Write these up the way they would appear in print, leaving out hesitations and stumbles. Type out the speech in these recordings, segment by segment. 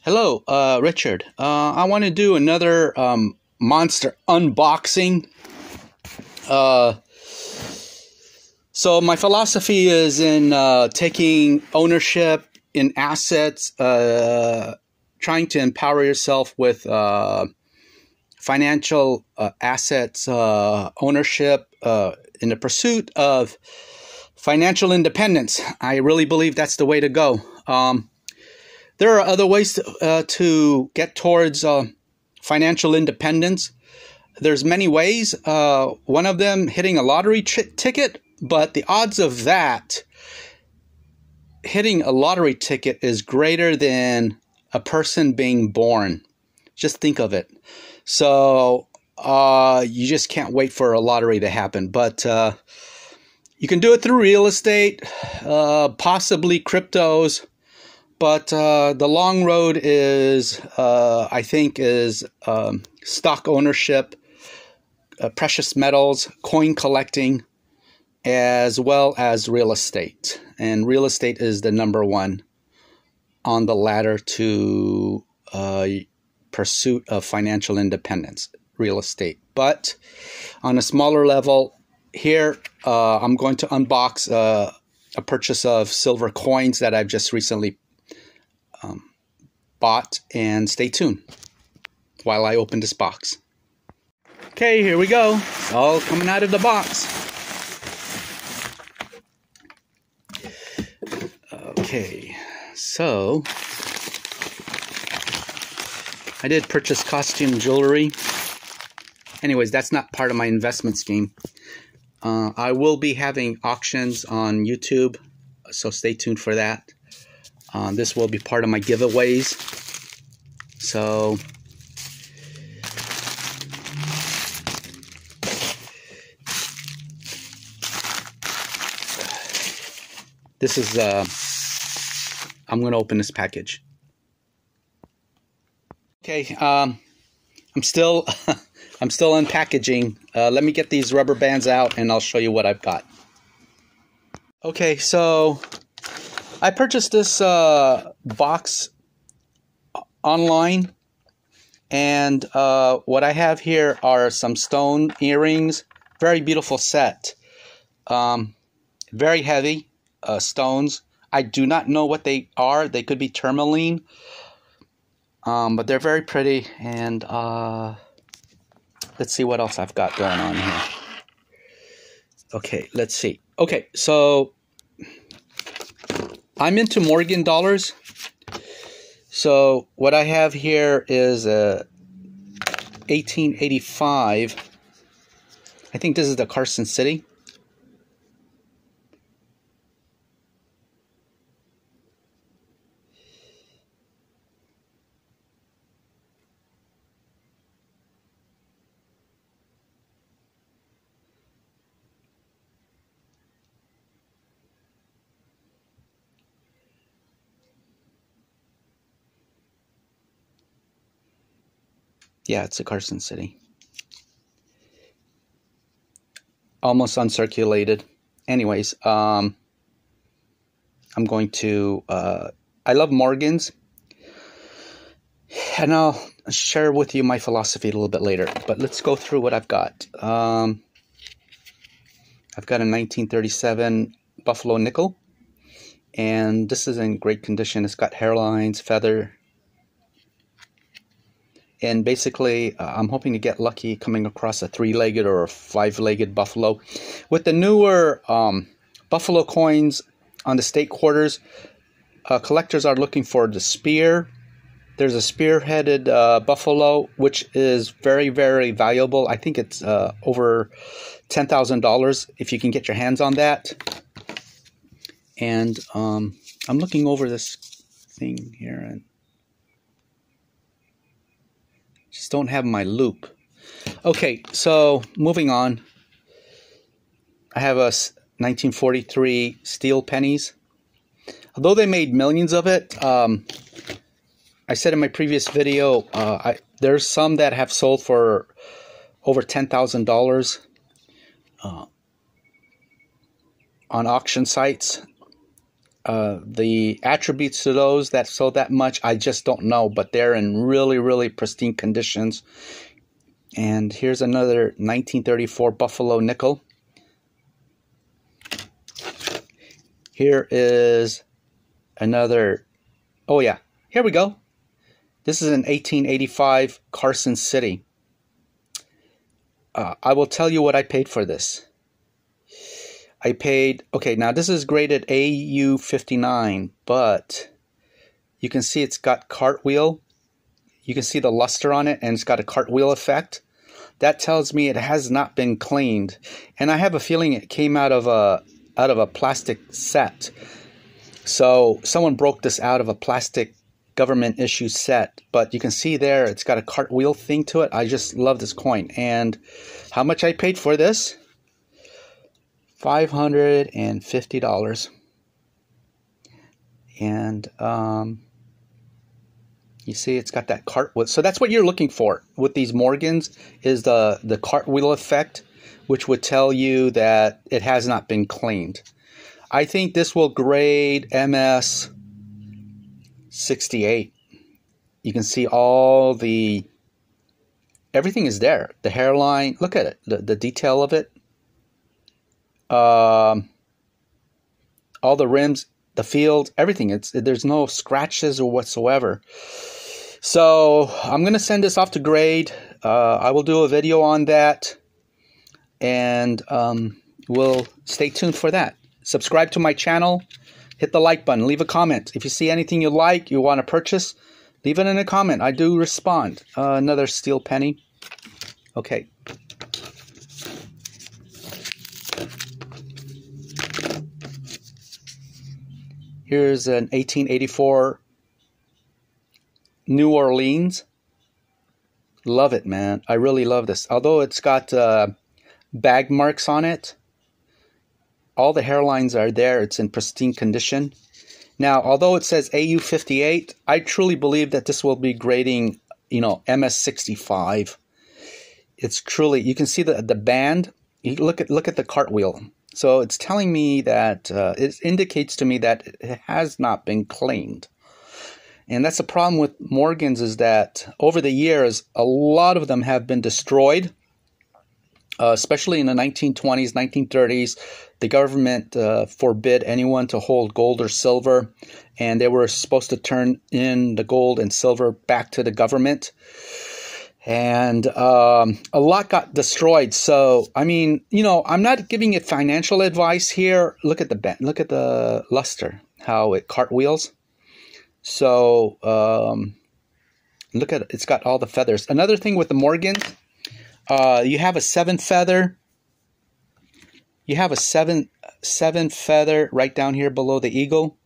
Hello, Richard. I want to do another monster unboxing. So my philosophy is in taking ownership in assets, trying to empower yourself with financial assets ownership in the pursuit of financial independence. I really believe that's the way to go. There are other ways to get towards financial independence. There's many ways. One of them hitting a lottery ticket, but the odds of that hitting a lottery ticket is greater than a person being born. Just think of it. So you just can't wait for a lottery to happen. But you can do it through real estate, possibly cryptos. But the long road is, I think, is stock ownership, precious metals, coin collecting, as well as real estate. And real estate is the number one on the ladder to pursuit of financial independence, real estate. But on a smaller level, here I'm going to unbox a purchase of silver coins that I've just recently bought, and stay tuned while I open this box. Okay, here we go. It's all coming out of the box. Okay, so I did purchase costume jewelry. Anyways, that's not part of my investment scheme. I will be having auctions on YouTube, so stay tuned for that. This will be part of my giveaways. So this is I'm going to open this package. Okay, I'm still unpackaging. Let me get these rubber bands out and I'll show you what I've got. Okay, so I purchased this box online, and what I have here are some stone earrings. Very beautiful set. Very heavy stones. I do not know what they are. They could be tourmaline, but they're very pretty. And let's see what else I've got going on here. Okay, let's see. Okay, so I'm into Morgan dollars. So what I have here is a 1885. I think this is the Carson City. Yeah, it's a Carson City. Almost uncirculated. Anyways, I'm going to, I love Morgans. And I'll share with you my philosophy a little bit later. But let's go through what I've got. I've got a 1937 Buffalo nickel. And this is in great condition. It's got hairlines, feather. And basically, I'm hoping to get lucky coming across a 3-legged or a 5-legged buffalo. With the newer buffalo coins on the state quarters, collectors are looking for the spear. There's a spear-headed buffalo, which is very, very valuable. I think it's over $10,000 if you can get your hands on that. And I'm looking over this thing here and just don't have my loop. Okay, so moving on. I have a 1943 steel pennies. Although they made millions of it, I said in my previous video, there's some that have sold for over $10,000 on auction sites. The attributes to those that sold that much, I just don't know, but they're in really, really pristine conditions. And here's another 1934 Buffalo nickel. Here is another, oh yeah, here we go. This is an 1885 Carson City. I will tell you what I paid for this. I paid, okay, now this is graded AU 59, but you can see it's got cartwheel. You can see the luster on it, and it's got a cartwheel effect. That tells me it has not been cleaned. And I have a feeling it came out of a plastic set. So someone broke this out of a plastic government issue set. But you can see there, it's got a cartwheel thing to it. I just love this coin. And how much I paid for this? $550. And you see it's got that cartwheel. So that's what you're looking for with these Morgans, is the cartwheel effect, which would tell you that it has not been cleaned. I think this will grade MS 68. You can see all the, everything is there. The hairline, look at it, the detail of it. All the rims, the field, everything. There's no scratches or whatsoever. So I'm going to send this off to grade. I will do a video on that, and we'll stay tuned for that. Subscribe to my channel, hit the like button, leave a comment. If you see anything you like, you want to purchase, leave it in a comment. I do respond. Another steel penny. Okay. Here's an 1884 New Orleans. Love it, man. I really love this. Although it's got bag marks on it, all the hairlines are there. It's in pristine condition. Now, although it says AU 58, I truly believe that this will be grading, MS 65. It's truly, you can see the band. You look at the cartwheel. So it's telling me that, it indicates to me that it has not been cleaned. And that's the problem with Morgans, is that over the years, a lot of them have been destroyed, especially in the 1920s, 1930s. The government forbid anyone to hold gold or silver, and they were supposed to turn in the gold and silver back to the government. And a lot got destroyed. So, I mean, I'm not giving it financial advice here. Look at the luster, how it cartwheels. So, look at it. It's got all the feathers. Another thing with the Morgans, you have a 7 feather. You have a seven feather right down here below the eagle.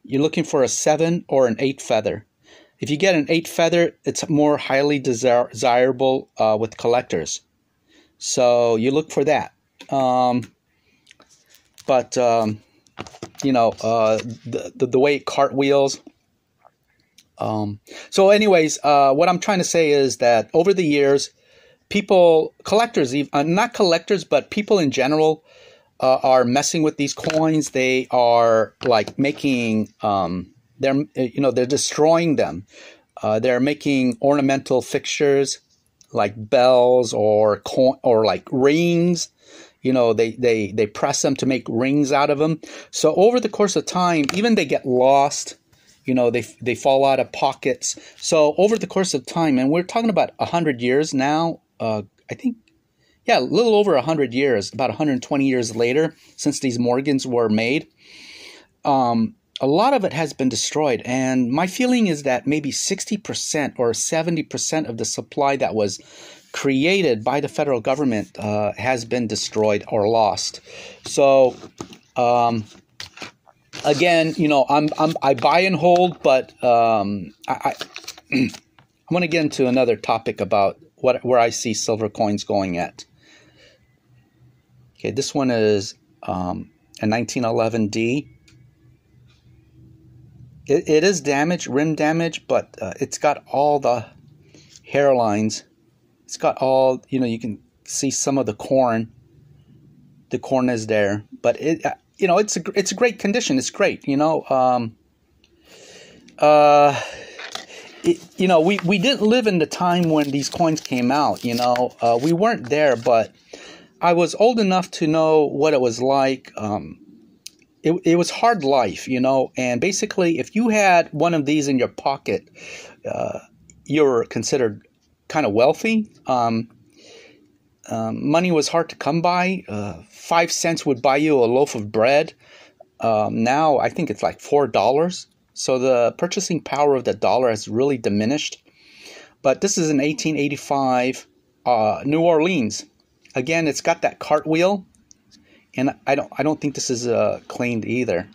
You're looking for a 7 or an 8 feather. If you get an 8 feather, it's more highly desirable with collectors. So you look for that. The way it cartwheels. So anyways, what I'm trying to say is that over the years, collectors, not collectors, but people in general, are messing with these coins. They are like making, they're destroying them. They're making ornamental fixtures like bells or like rings. They press them to make rings out of them. So over the course of time, even they get lost. They fall out of pockets. So over the course of time, and we're talking about 100 years now, I think, yeah, a little over 100 years, about 120 years later, since these Morgans were made, a lot of it has been destroyed. And my feeling is that maybe 60% or 70% of the supply that was created by the federal government has been destroyed or lost. So, again, I buy and hold, but I want to get into another topic about where I see silver coins going at. Okay, this one is a 1911D. It is damaged, rim damage, but it's got all the hairlines. It's got all, you can see some of the corn. The corn is there, but you know, it's a great condition. It's great, you know. You know, we didn't live in the time when these coins came out, you know. We weren't there, but I was old enough to know what it was like. It was hard life, you know, and basically if you had one of these in your pocket, you were considered kind of wealthy. Money was hard to come by. 5 cents would buy you a loaf of bread. Now I think it's like $4. So the purchasing power of the dollar has really diminished. But this is an 1885 New Orleans. Again, it's got that cartwheel, and I don't think this is cleaned neither.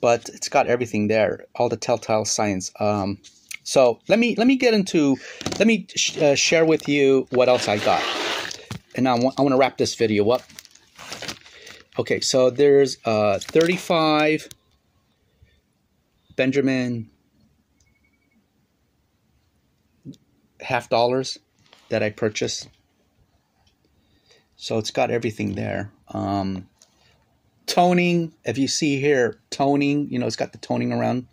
But it's got everything there, all the telltale signs. So let me share with you what else I got, and I want to wrap this video up. Okay, so there's 35 Benjamin $half that I purchased. So it's got everything there. Toning, if you see here, toning, you know, it's got the toning around.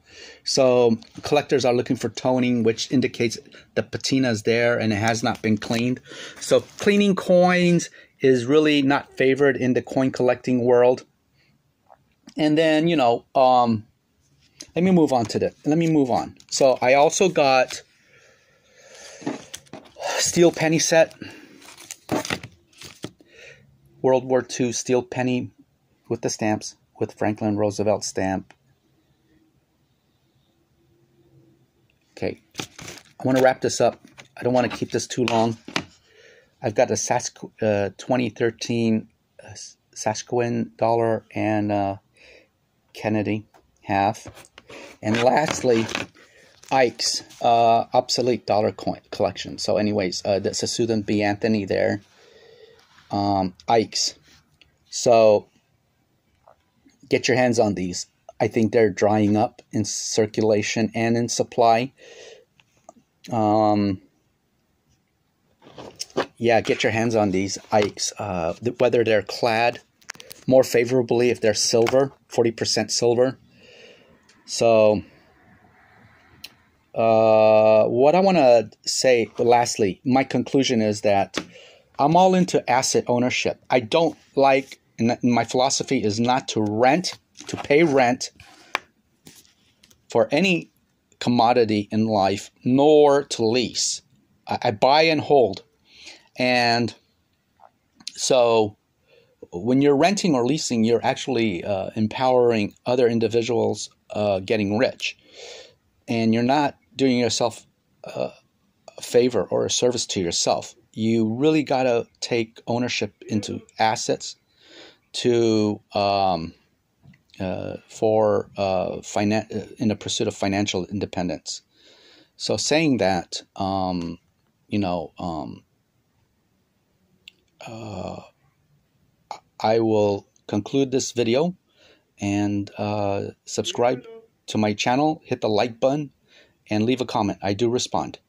So collectors are looking for toning, which indicates the patina is there and it has not been cleaned. So cleaning coins is really not favored in the coin collecting world. And then, you know, let me move on. So I also got steel penny set. World War II steel penny with the stamps, with Franklin Roosevelt stamp. Okay, I want to wrap this up. I don't want to keep this too long. I've got a 2013 Saskatchewan dollar and Kennedy half. And lastly, Ike's obsolete dollar coin collection. So anyways, that's a Susan B. Anthony there. Ike's. So get your hands on these. I think they're drying up in circulation and in supply. Yeah, get your hands on these Ike's. Whether they're clad more favorably if they're silver, 40% silver. So what I want to say lastly, my conclusion is that I'm all into asset ownership. I don't like, and my philosophy is not to pay rent for any commodity in life, nor to lease. I buy and hold. And so when you're renting or leasing, you're actually empowering other individuals getting rich. And you're not doing yourself a favor or a service to yourself. You really got to take ownership into assets to in the pursuit of financial independence. So saying that, you know, I will conclude this video and subscribe to my channel, hit the like button, and leave a comment. I do respond.